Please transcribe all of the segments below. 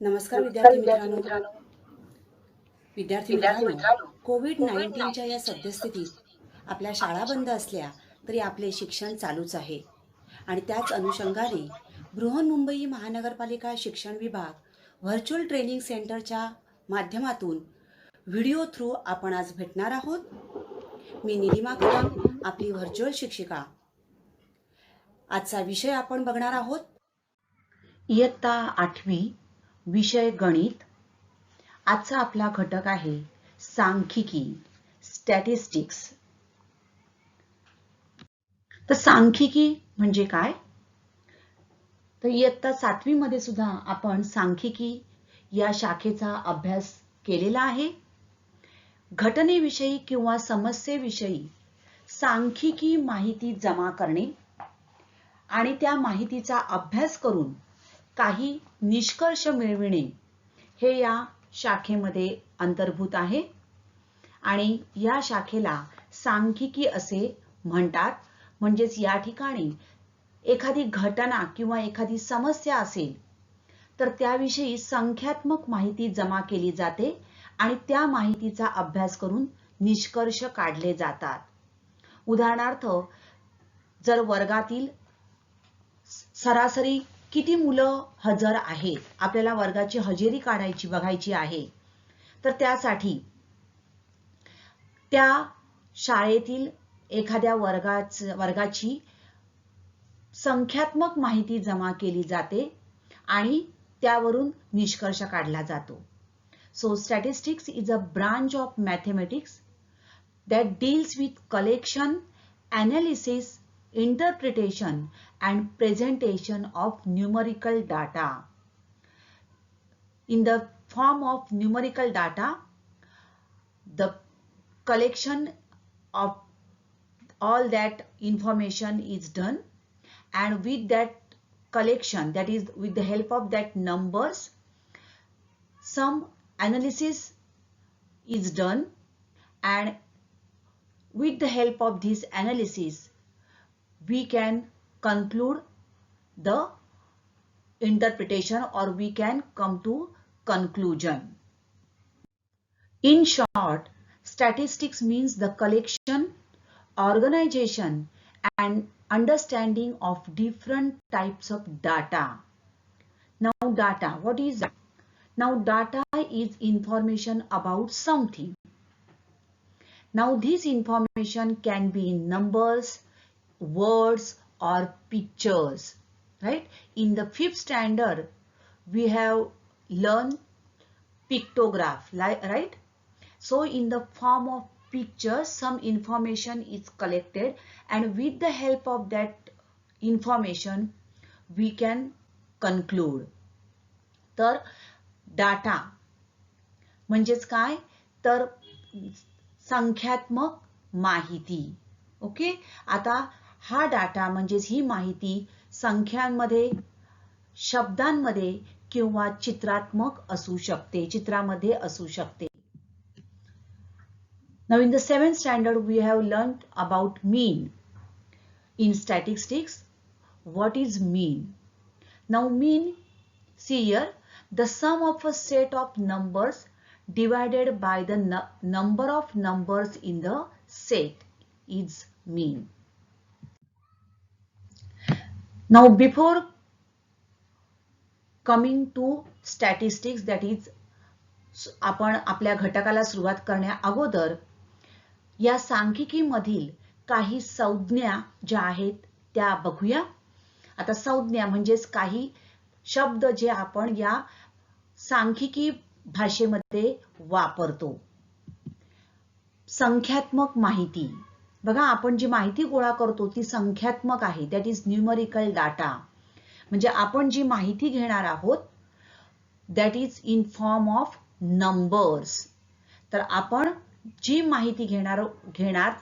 नमस्कार विद्यार्थी मित्रांनो, कोविड-19च्या या सद्यस्थितीत आपल्या शाळा बंद असल्या तरी आपले शिक्षण चालूच आहे आणि त्याच अनुषंगाने बृहन्मुंबई महानगरपालिका शिक्षण विभाग व्हर्च्युअल ट्रेनिंग सेंटरच्या माध्यमातून व्हिडिओ थ्रू आपण आज भेटणार आहोत। मी निलिमा कदम, आपली व्हर्च्युअल शिक्षिका। आजचा विषय आपण बघणार आहोत इयत्ता 8वी विषय गणित। आजचा आपला घटक आहे सांख्यिकी, स्टॅटिस्टिक्स। तर सांख्यिकी म्हणजे काय? तर इयत्ता 7वी मध्ये सुद्धा आपण सांख्यिकी या शाखेचा अभ्यास केलेला आहे। घटनेविषयी किंवा समस्येविषयी सांख्यिकी माहिती जमा करणे आणि त्या माहितीचा अभ्यास करून काही निष्कर्ष मिळविणे हे या शाखेमध्ये अंतर्भूत आहे आणि या शाखेला सांख्यिकी असे म्हणतात। म्हणजेच या ठिकाणी एखादी घटना किंवा एखादी समस्या असेल तर त्याविषयी संख्यात्मक माहिती जमा केली जाते आणि त्या माहितीचा अभ्यास करून निष्कर्ष काढले जातात। उदाहरणार्थ, जर वर्गातील सरासरी किती मुलं हजर आहेत, आपल्याला वर्गाची हजेरी काढायची बघायची आहे, तर त्यासाठी त्या शाळेतील एखाद्या वर्गाची संख्यात्मक माहिती जमा केली जाते आणि त्यावरून निष्कर्ष काढला जातो। So statistics is a branch of mathematics that deals with collection, analysis, interpretation and presentation of numerical data. In the form of numerical data, the collection of all that information is done, and with that collection, that is with the help of that numbers, some analysis is done, and with the help of this analysis we can conclude the interpretation or we can come to conclusion. In short, statistics means the collection, organization and understanding of different types of data. Now data, what is that? Now data is information about something. Now this information can be in numbers, words or pictures, right? In the 5th standard we have learned pictograph, right? So in the form of pictures some information is collected and with the help of that information we can conclude. तर data म्हणजेच काय? तर संख्यात्मक माहिती। Okay, आता हा data म्हणजेच ही माहिती संख्यांमध्ये, शब्दांमध्ये किंवा चित्रात्मक असू शकते, चित्रामध्ये असू शकते। Now in the 7th standard we have learned about mean. In statistics, what is mean? Now mean, see here, the sum of a set of numbers divided by the number of numbers in the set is mean. Now before coming to statistics, that is आपण आपल्या घटकाला सुरुवात करण्या अगोदर या सांख्यिकी मधील काही संज्ञा ज्या आहेत त्या बघूया। आता संज्ञा म्हणजेच काही शब्द जे आपण या सांख्यिकी भाषेमध्ये वापरतो। संख्यात्मक माहिती, बघा आपण जी माहिती गोळा करतो ती संख्यात्मक आहे, दॅट इज न्यूमरिकल डाटा। म्हणजे आपण जी माहिती घेणार आहोत that is in form of numbers. तर आपण जी माहिती घेणार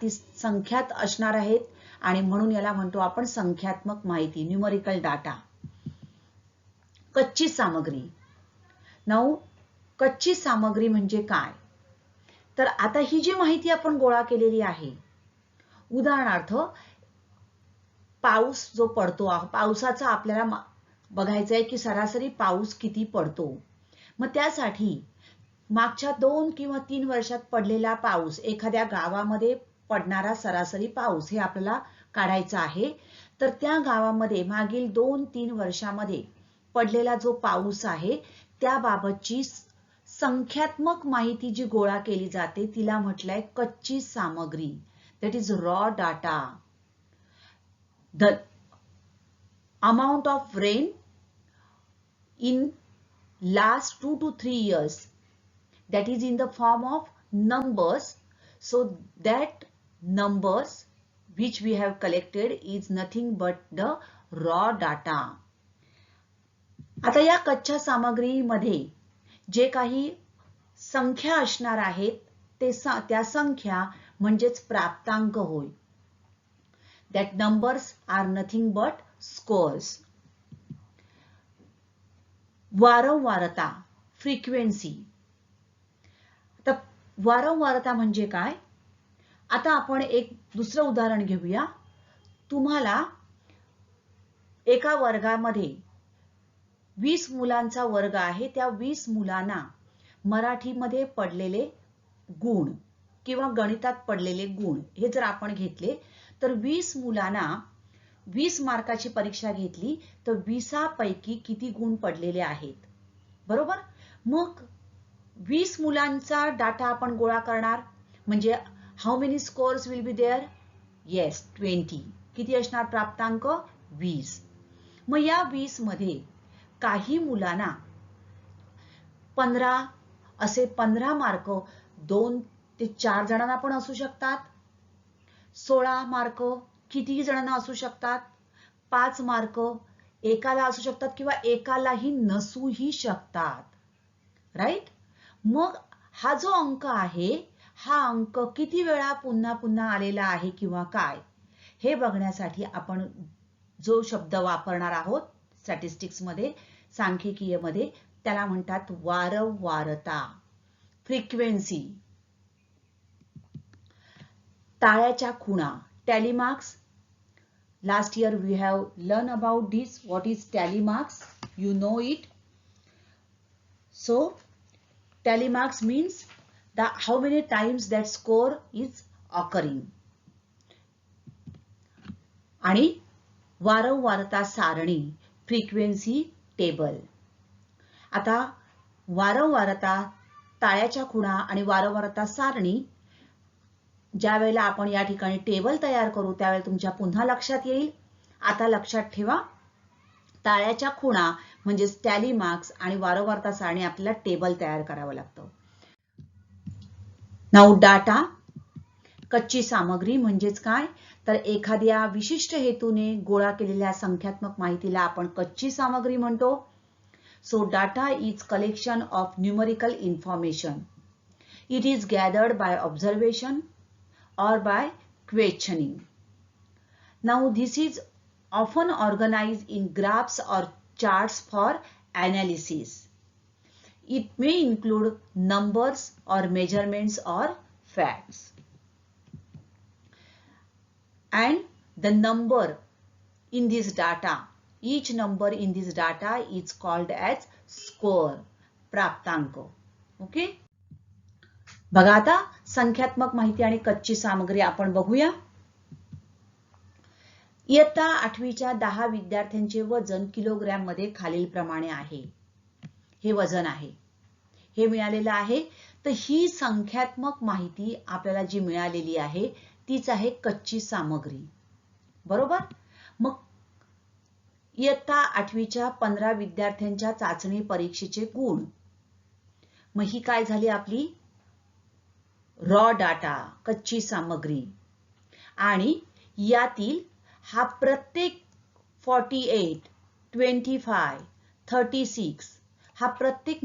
ती संख्यात असणार आहेत आणि म्हणून याला म्हणतो आपण संख्यात्मक माहिती, न्यूमरिकल डाटा। कच्ची सामग्री। नाउ कच्ची सामग्री म्हणजे काय? तर आता ही जी माहिती आपण गोळा केलेली आहे, उदाहरणार्थ पाऊस जो पडतो, पावसाचा आपल्याला बघायचं आहे की सरासरी पाऊस किती पडतो। मग त्यासाठी मागच्या 2 किंवा 3 वर्षात पडलेला पाऊस, एखाद्या गावामध्ये पडणारा सरासरी पाऊस हे आपल्याला काढायचा आहे. तर त्या गावामध्ये मागील 2-3 वर्षामध्ये पडलेला जो पाऊस आहे त्याबाबतची संख्यात्मक माहिती जी गोळा केली जाते तिला म्हटलंय कच्ची सामग्री. That is raw data. The amount of rain in last 2 to 3 years, that is in the form of numbers. So that numbers which we have collected is nothing but the raw data. आता या कच्च्या सामग्रीमध्ये जे काही संख्या असणार आहेत त्या संख्या म्हणजेच प्राप्तांक होय. That numbers are nothing but scores. वारंवारता, फ्रिक्वेन्सी. आता वारंवारता म्हणजे काय? आता आपण एक दुसरं उदाहरण घेऊया. तुम्हाला एका वर्गामध्ये 20 मुलांचा वर्ग आहे. त्या 20 मुलांना मराठीमध्ये पडलेले गुण किंवा गणितात पडलेले गुण हे जर आपण घेतले तर 20 मुलांना 20 मार्काची परीक्षा घेतली तर 20 पैकी किती गुण पडलेले आहेत, बरोबर? मग 20 मुलांचा डाटा आपण गोळा करणार म्हणजे how many scores will be there? Yes, 20. किती असणार प्राप्तांक? 20. मग या 20 मध्ये काही मुलांना 15 असे 15 मार्क 2 ते 4 जणांना पण असू शकतात. 16 मार्क किती जणांना असू शकतात? 5 मार्क एकाला असू शकतात किंवा एकालाही नसूही शकतात. राईट? मग हा जो अंक आहे हा अंक किती वेळा पुन्हा पुन्हा आलेला आहे किंवा काय हे बघण्यासाठी आपण जो शब्द वापरणार आहोत स्टॅटिस्टिक्स मध्ये, सांख्यिकीय मध्ये, त्याला म्हणतात वारंवारता, फ्रिक्वेन्सी. टाळ्याच्या खुणा, tally marks. Last year we have learned about this. What is tally marks? You know it. So tally marks means how many times that score is occurring. आणि वारंवारता सारणी, फ्रिक्वेन्सी टेबल. आता वारंवारता, टाळ्याच्या खुणा आणि वारंवारता सारणी ज्या वेळेला आपण या ठिकाणी टेबल तयार करू त्यावेळेला तुमच्या पुन्हा लक्षात येईल. आता लक्षात ठेवा, टाळ्याच्या खुणा म्हणजे टॅली मार्क्स आणि वारंवारता सारणी आपल्याला टेबल तयार करावं लागतं. नाऊ डाटा, कच्ची सामग्री म्हणजेच काय तर एखाद्या विशिष्ट हेतूने गोळा केलेल्या संख्यात्मक माहितीला आपण कच्ची सामग्री म्हणतो. So data is collection of numerical information. It is gathered by observation or by questioning. Now this is often organized in graphs or charts for analysis. It may include numbers or measurements or facts. And the number in this data, each number in this data is called as score, प्राप्तांक. Okay? बघा आता संख्यात्मक माहिती आणि कच्ची सामग्री आपण बघूया. इयत्ता 8वीच्या 10 विद्यार्थ्यांचे वजन किलोग्रॅम मध्ये खालीलप्रमाणे आहे. हे वजन आहे, हे मिळालेलं आहे. तर ही संख्यात्मक माहिती आपल्याला जी मिळालेली आहे तीच आहे कच्ची सामग्री, बरोबर? मग इयत्ता 8वीच्या 15 विद्यार्थ्यांच्या चाचणी परीक्षेचे गुण, मग ही काय झाली आपली रॉ डाटा, कच्ची सामग्री. आणि यातील हा प्रत्येक 48, 25, 36 हा प्रत्येक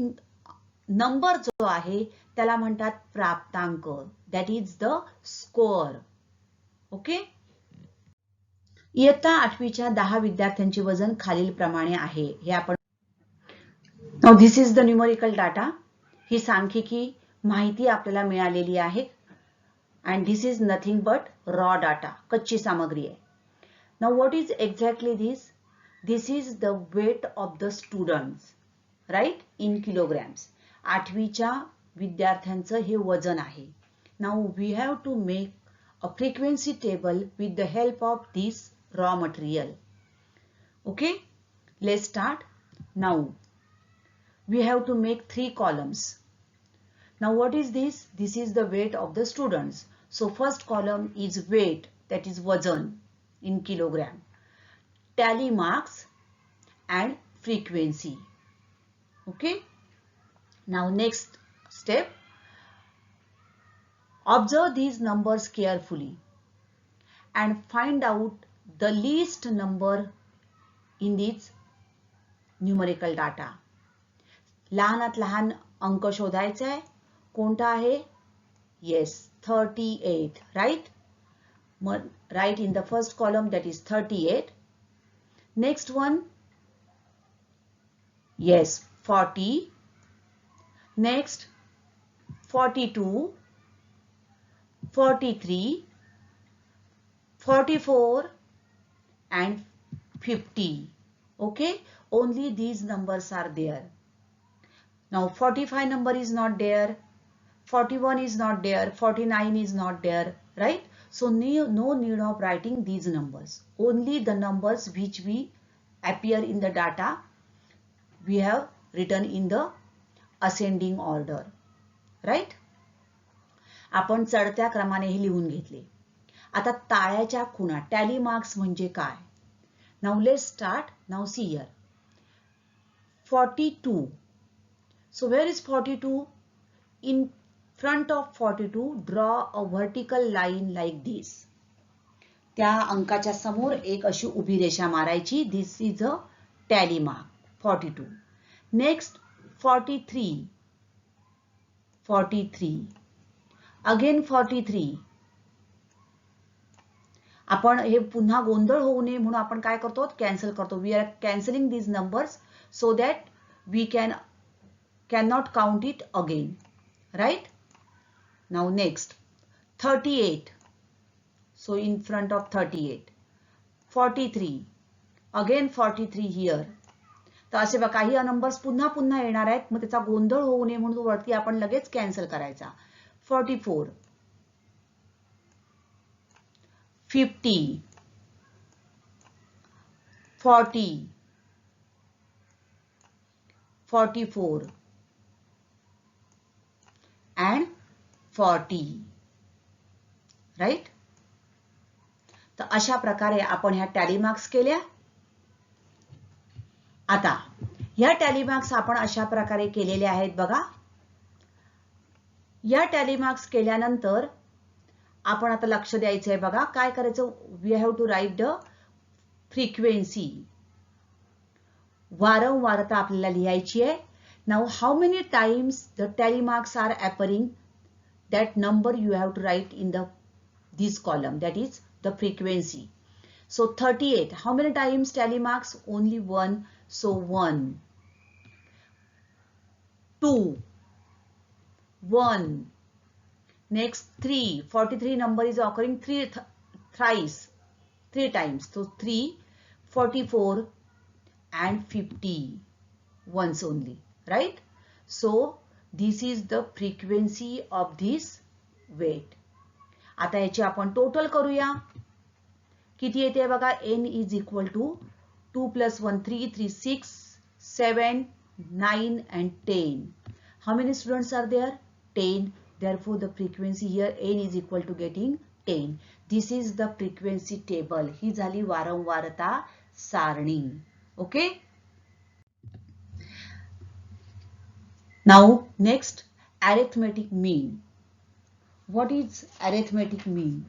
नंबर जो आहे त्याला म्हणतात प्राप्तांक. That is the score. Okay. इयत्ता 8वीच्या 10 विद्यार्थ्यांचे वजन खालीलप्रमाणे आहे. हे आपण now this is the numerical data. ही सांख्यिकी माहिती आपल्याला मिळालेली आहे. And this is nothing but raw data, कच्ची सामग्री आहे. Now what is exactly this? This is the weight of the students. Right, in kilograms. 8वीच्या विद्यार्थ्यांचं हे वजन आहे. Now we have to make a frequency table with the help of this raw material. Okay, let's start. Now we have to make 3 columns. Now what is this? This is the weight of the students. So first column is weight, that is वजन in kilogram. Tally marks and frequency. Okay. Now next step. Observe these numbers carefully and find out the least number in this numerical data. लहानात लहान अंक शोधायचा आहे. कोणता आहे? Yes, 38, right. मग write in the first column, that is 38. Next one, yes, 40. Next 42, 43, 44 and 50. Okay, only these numbers are there. Now 45 number is not there, 41 is not there, 49 is not there, right? So no need of writing these numbers. Only the numbers which we appear in the data we have written in the ascending order, right? आपण चढत्या क्रमाने हे लिहून घेतले. आता ताळ्याच्या खुणा, tally marks म्हणजे काय? Now let's start. Now see here. 42. So where is 42? In front of 42, draw a vertical line like this. त्या अंकाच्या समोर एक अशी उभी रेषा मारायची. This is a tally mark, 42. Next 43. 43. Again 43. आपण हे पुन्हा गोंधळ होऊ नये म्हणून आपण काय करतो? कॅन्सल करतो. We are cancelling these numbers so that we cannot count it again, right? Now next 38. So in front of 38, 43, again 43 here. तर असे बघा काही नंबर्स पुन्हा पुन्हा येणार आहेत, मग त्याचा गोंधळ होऊ नये म्हणून वरती आपण लगेच कॅन्सल करायचा. 44, 50, 40, 44 and 40, राईट. तर अशा प्रकारे आपण ह्या टॅली मार्क्स केल्या. आता ह्या टॅली मार्क्स आपण अशा प्रकारे केलेले आहेत बघा. या टॅली मार्क्स केल्यानंतर आपण आता लक्ष द्यायचं आहे बघा. काय करायचं? We have to write the frequency. वारंवारता आपल्याला लिहायची आहे. Now how many times the tally marks are appearing, that number you have to write in this column, that is the frequency. So 38, how many times tally marks? Only one, so 1. 2, 1. Next 3, 43 number is occurring thrice, 3 times, so 3, 44 and 50 once only, right? So this is the frequency of this weight. आता याची आपण total करूया. किती येते बघा? n is equal to 2 plus 1 3 3 6 7 9 and 10. How many students are there? 10. Therefore the frequency here n is equal to getting 10. This is the frequency table. ही झाली वारंवारता सारणी. Okay. Now next, arithmetic mean. What is arithmetic mean?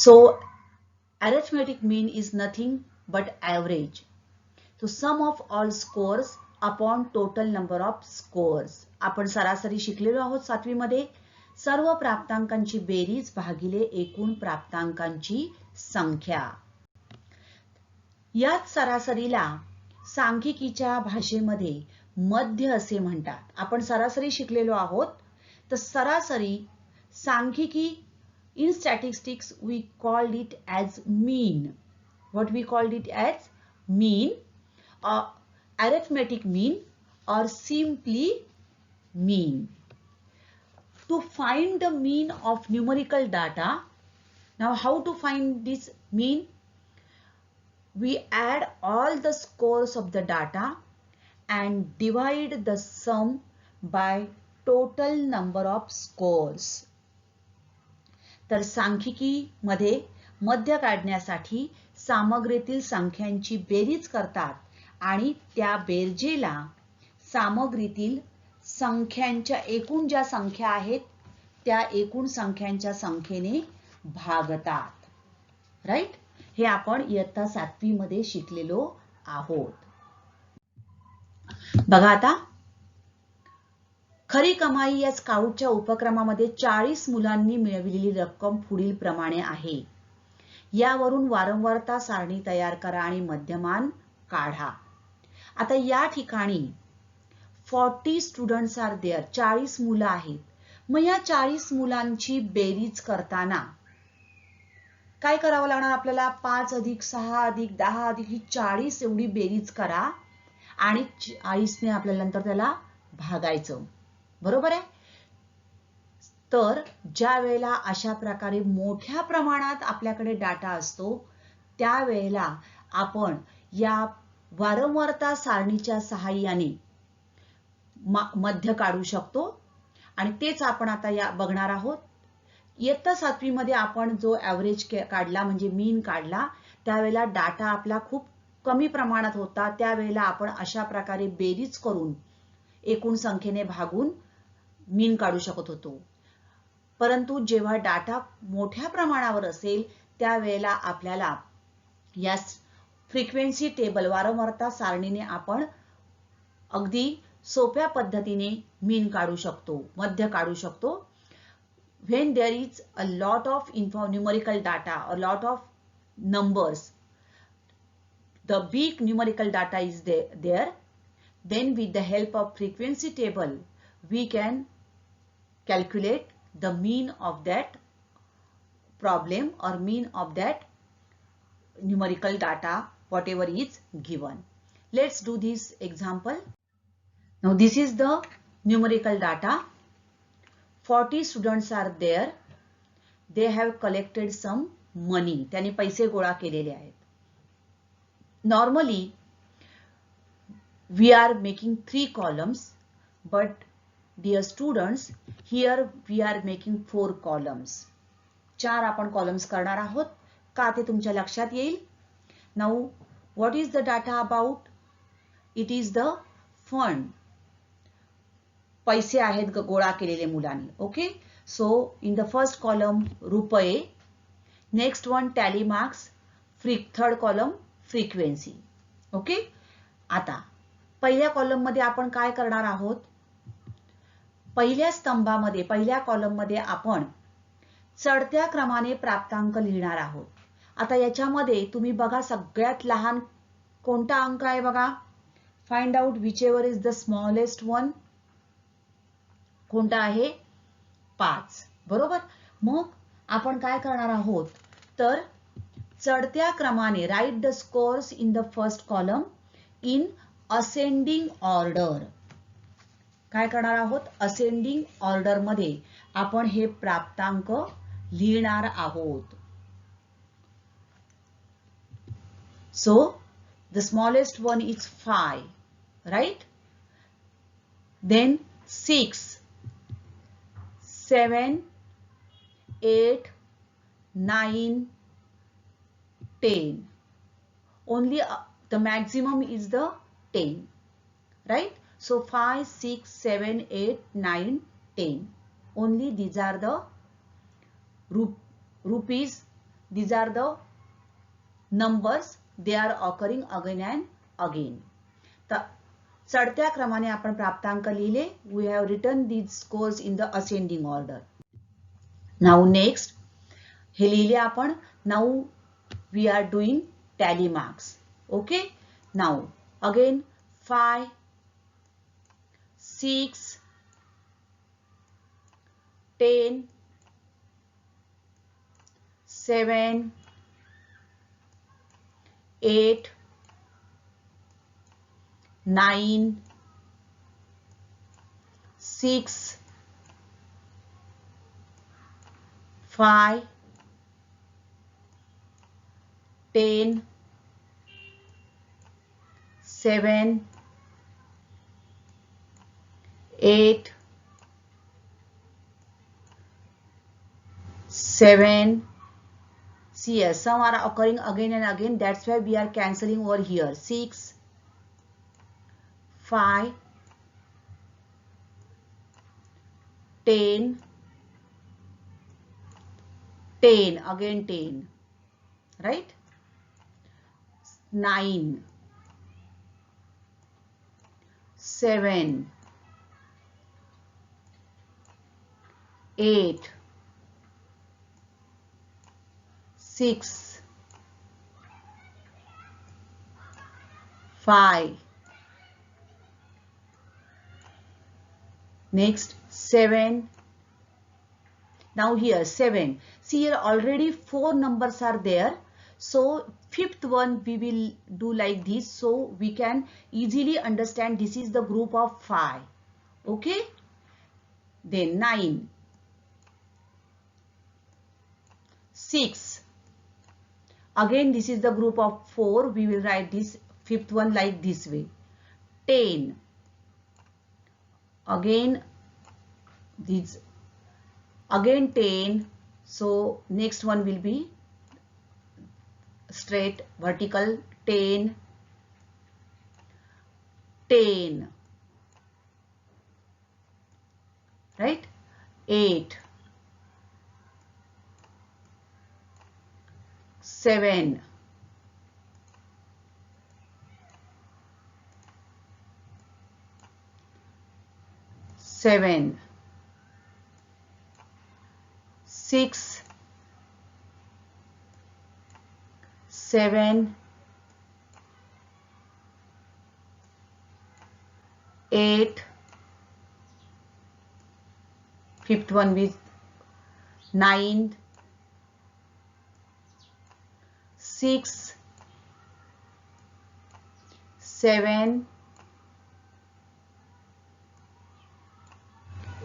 So arithmetic mean is nothing but average. So sum of all scores upon total number of scores. आपण सरासरी शिकलेलो आहोत 7वी मध्ये. सर्व प्राप्तांकांची बेरीज भागिले एकूण प्राप्तांकांची संख्या. याच सरासरीला सांख्यिकीच्या भाषेमध्ये मध्य असे म्हणतात. आपण सरासरी शिकलेलो आहोत. तर सरासरी सांख्यिकी in statistics we called it as mean. What we called it as? Mean. arithmetic mean or simply mean. To find the mean of numerical data, now how to find this mean? We add all the scores of the data and divide the sum by total number of scores. तर सांख्यिकी मध्ये मध्य काढण्यासाठी सामग्रीतील संख्यांची बेरीज करतात आणि त्या बेरजेला सामग्रीतील संख्यांच्या एकूण ज्या संख्या आहेत त्या एकूण संख्यांच्या संख्येने भागतात. राईट? हे आपण इयत्ता 7वी मध्ये शिकलेलो आहोत. बघा आता, खरी कमाई या स्काउटच्या उपक्रमामध्ये 40 मुलांनी मिळविलेली रक्कम पुढील प्रमाणे आहे. यावरून वारंवारता सारणी तयार करा आणि मध्यमान काढा. आता या ठिकाणी 40 स्टुडंट्स आर देअर, 40 मुलं आहेत. मग या 40 मुलांची बेरीज करताना काय करावं लागणार आपल्याला? 5 अधिक 6 अधिक 10 अधिक ही 40 एवढी बेरीज करा आणि 40 ने आपल्याला नंतर त्याला भागायचं. बरोबर आहे? तर ज्या वेळेला अशा प्रकारे मोठ्या प्रमाणात आपल्याकडे डाटा असतो त्यावेळेला आपण या वारंवारता सारणीच्या सहाय्याने मध्य काढू शकतो आणि तेच आपण आता या बघणार आहोत. इयत्ता 7वी मध्ये आपण जो ॲव्हरेज काढला म्हणजे मीन काढला त्यावेळेला डाटा आपला खूप कमी प्रमाणात होता. त्यावेळेला आपण अशा प्रकारे बेरीज करून एकूण संख्येने भागून मीन काढू शकत होतो. परंतु जेव्हा डाटा मोठ्या प्रमाणावर असेल त्यावेळेला आपल्याला या फ्रिक्वेन्सी टेबल वारंवारता सारणीने आपण अगदी सोप्या पद्धतीने मीन काढू शकतो, मध्य काढू शकतो. When there is a lot of numerical data, a lot of numbers, the big numerical data is there, then with the help of frequency table, we can calculate the mean of that problem or mean of that numerical data, whatever is given. Let's do this example. Now this is the numerical data. 40 students are there. They have collected some money. त्यांनी पैसे गोळा केलेले आहेत. Normally, we are making 3 columns, but dear students, here we are making 4 columns. 4 आपण columns करणार आहोत. का ते तुमच्या लक्षात येईल. Now, what is the data about? It is the fund. पैसे आहेत गोळा केलेले मुलांनी. Okay, so in the first column रुपये, next one tally marks, third column frequency. Okay, आता पहिल्या कॉलम मध्ये आपण काय करणार आहोत? पहिल्या स्तंभामध्ये पहिल्या कॉलम मध्ये आपण चढत्या क्रमाने प्राप्तांक लिहिणार आहोत. आता याच्यामध्ये तुम्ही बघा सगळ्यात लहान कोणता अंक आहे बघा. Find out which ever is the smallest one. कोणता आहे? 5. बरोबर. मग आपण काय करणार आहोत तर चढत्या क्रमाने write the scores in the first column in ascending order. काय करणार आहोत? असेंडिंग ऑर्डर मध्ये आपण हे प्राप्तांक लिहिणार आहोत. So the smallest one is 5, right? Then 6, 7, 8, 9, 10. Only the maximum is the 10, right? So 5, 6, 7, 8, 9, 10. Only these are the rupees. These are the numbers. They are occurring again and again. चढत्या क्रमाने आपण प्राप्तांक लिहिले. We have written these scores in the ascending order. Now next, हे लिहिले आपण. Now we are doing tally marks. Okay. Now again 5, 6, 10, 7, 8, 9, 6, 5, 10, 7, 8, 7. See here, some are occurring again and again. That's why we are cancelling over here. 6, 5, 10, 10, again 10, right? 9, 7, 8, 6, 5, next 7. Now here 7. See here already 4 numbers are there. So fifth one we will do like this. So we can easily understand this is the group of 5. Okay. Then 9, 6. Again this is the group of 4. We will write this fifth one like this way. 10. Again this. Again 10. So next one will be straight vertical. 10, 10, right? 8, 7, 7, 6, 7, 8, fifth one with 9, 6, 7,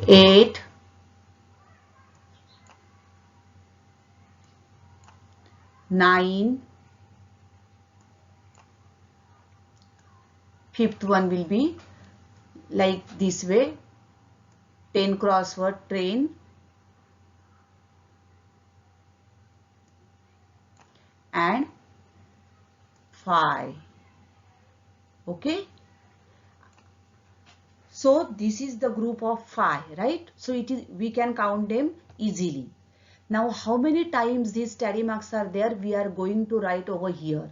8, 9, fifth one will be like this way. 10 crossword train, and 5. Okay. So this is the group of 5, right? So it is, we can count them easily. Now how many times these tally marks are there, we are going to write over here.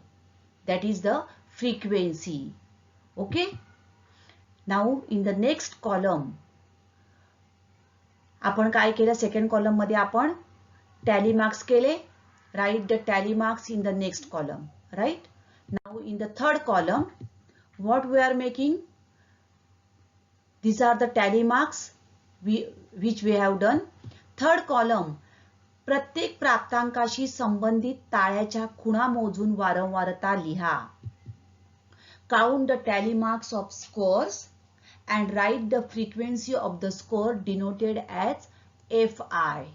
That is the frequency. Okay. Now in the next column आपण काय केलं, second column मध्ये आपण tally marks केले. Right the tally marks in the next column. Right. Now in the third column what we are making, these are the tally marks which we have done. Third column, प्रत्येक प्राप्तांकाशी संबंधित ताळ्याच्या खुणा मोजून वारंवारता लिहा. Count the tally marks of scores and write the frequency of the score denoted as Fi.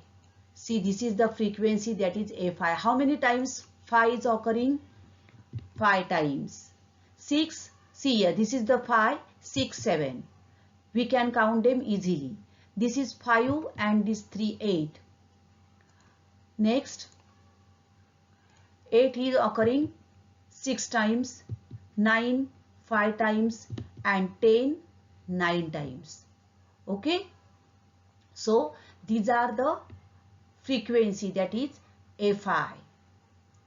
See, this is the frequency, that is Fi. How many times phi is occurring? 5 times. 6, see here, this is the 5, 6, 7. We can count them easily. This is 5 and this 3, 8. Next, 8 is occurring 6 times, 9, 5 times, and 10, 9 times. Okay. So these are the frequency, that is Fi.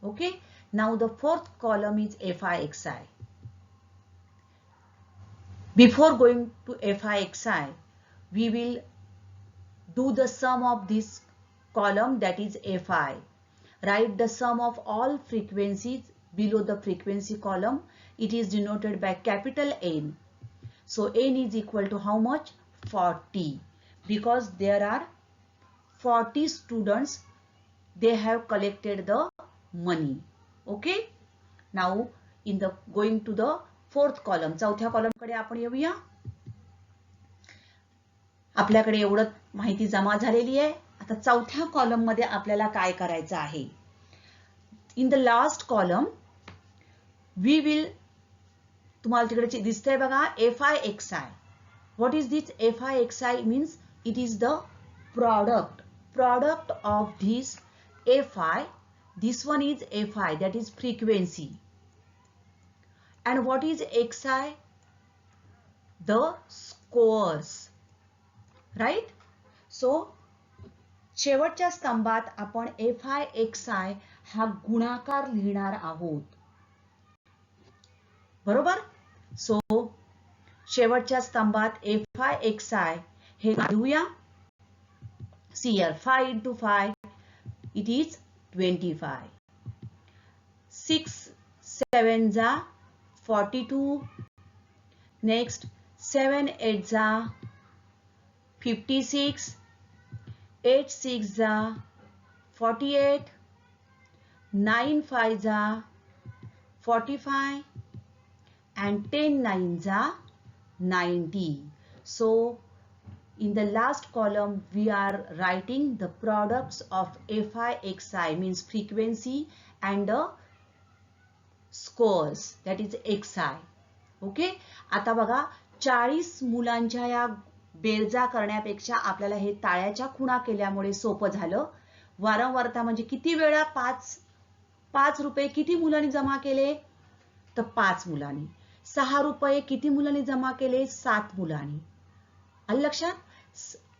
Okay. Now the fourth column is Fi-Xi. Before going to Fi-Xi, we will do the sum of this column, that is Fi. Write the sum of all frequencies below the frequency column. It is denoted by capital N. So N is equal to how much? 40. Because there are 40 students, they have collected the money. Okay. Now in the going to the fourth column, चौथ्या कॉलमकडे आपण येऊया. आपल्याकडे एवढं माहिती जमा झालेली आहे. आता चौथ्या कॉलम मध्ये आपल्याला काय करायचं आहे. In the last column we will, तुम्हाला तिकडे दिसतंय बघा FI/XI. What is this FI/XI means? It is the product of this FI. This one is FI, that is frequency. And what is XI? The scores. Right? So शेवटच्या स्तंभात आपण FI/XI हा गुणाकार लिहिणार आहोत. बरोबर? सो शेवटच्या स्तंभात FI/XI हे लिहूया. See here, 5 into 5, it is 25. 6 7 जा 42. Next 7 8 जा 56. 8 6 जा 48. 9 5 जा 45. And 10 9 जा 90. So in the last column we are writing the products of FI/XI, means frequency, and the scores, that is XI. Okay. आता बघा 40 मुलांच्या या बेरजा करण्यापेक्षा आपल्याला हे ताळ्याच्या खुणा केल्यामुळे सोपं झालं. वारंवारता म्हणजे किती वेळा 5 रुपये किती मुलांनी जमा केले, तर 5 मुलांनी. 6 रुपये किती मुलांनी जमा केले, 7 मुलांनी. आलं लक्षात.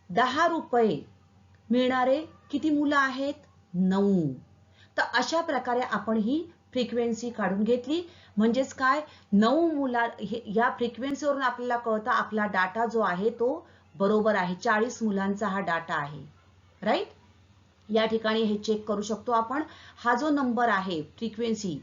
10 रुपये मिळणारे किती मुलं आहेत, 9. तर अशा प्रकारे आपण ही फ्रिक्वेन्सी काढून घेतली. म्हणजेच काय, 9 मुला या फ्रिक्वेन्सीवरून आपल्याला कळतं आपला डाटा जो आहे तो बरोबर आहे. 40 मुलांचा हा डाटा आहे. राईट. या ठिकाणी हे चेक करू शकतो आपण. हा जो नंबर आहे फ्रिक्वेन्सी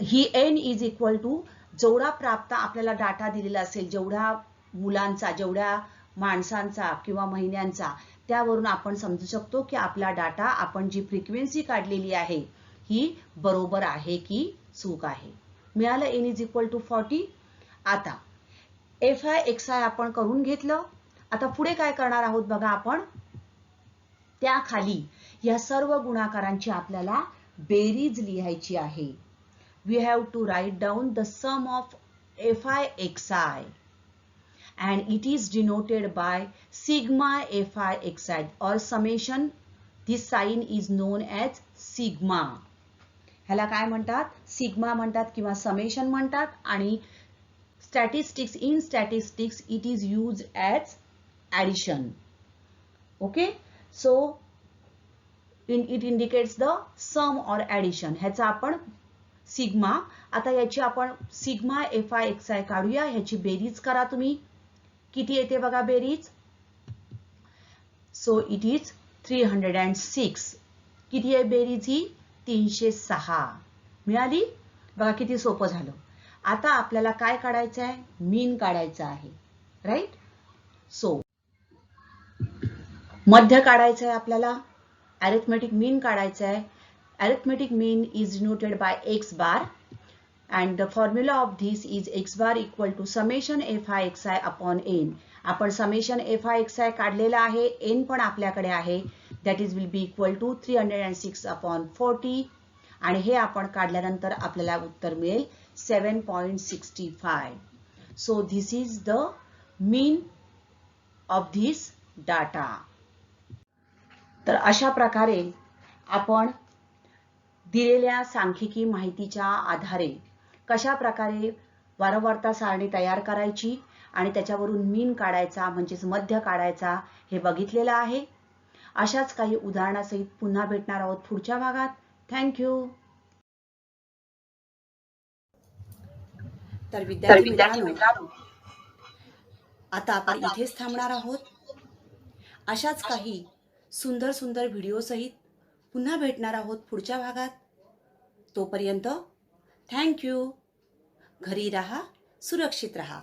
ही n इज इक्वल टू जेवढा प्राप्त आपल्याला डाटा दिलेला असेल, जेवढ्या मुलांचा, जेवढ्या माणसांचा किंवा महिन्यांचा, त्यावरून आपण समजू शकतो की आपला डाटा, आपण जी फ्रिक्वेन्सी काढलेली आहे ही बरोबर आहे की चूक आहे. मिळालं n इज इक्वल टू 40. आता FI/XI आपण करून घेतलं. आता पुढे काय करणार आहोत बघा आपण. त्याखाली या सर्व गुणाकारांची आपल्याला बेरीज लिहायची आहे. We have to write down the sum of FI/XI and it is denoted by sigma FI/XI or summation. This sign is known as sigma. ह्याला काय म्हणतात, सिग्मा म्हणतात किंवा समेशन म्हणतात. आणि statistics, in statistics it is used as addition. Okay. So it indicates the sum or addition. ह्याचा आपण sigma. आता याची आपण सिग्मा FI/XI काढूया. ह्याची बेरीज करा तुम्ही. किती येते बघा बेरीज. So it is 306. किती आहे बेरीज ही, 306 मिळाली. बघा किती सोपं झालं. आता आपल्याला काय काढायचं आहे, मीन काढायचं आहे. राईट. सो मध्य काढायचं आहे आपल्याला. अरिथमेटिक मीन काढायचं आहे. Arithmetic mean is denoted by x bar and the formula of this is x bar equal to summation FI/XI upon n. आपण summation FI/XI काढलेला आहे. n पण आपल्याकडे आहे. That is will be equal to 306 upon 40. आणि हे आपण काढल्यानंतर आपल्याला उत्तर मिळेल 7.65. So this is the mean of this data. तर अशा प्रकारे आपण दिलेल्या सांख्यिकी माहितीच्या आधारे कशा प्रकारे वारंवारता सारणी तयार करायची आणि त्याच्यावरून मीन काढायचा, म्हणजेच मध्य काढायचा, हे बघितलेलं आहे. अशाच काही उदाहरणासहित पुन्हा भेटणार आहोत पुढच्या भागात. थँक्यू. तर विद्यार्थी मित्रांनो, आता आपण इथेच थांबणार आहोत. अशाच काही सुंदर सुंदर व्हिडिओ सहित पुन्हा भेटणार आहोत पुढच्या भागात. तोपर्यंत थँक्यू. घरी राहा, सुरक्षित राहा.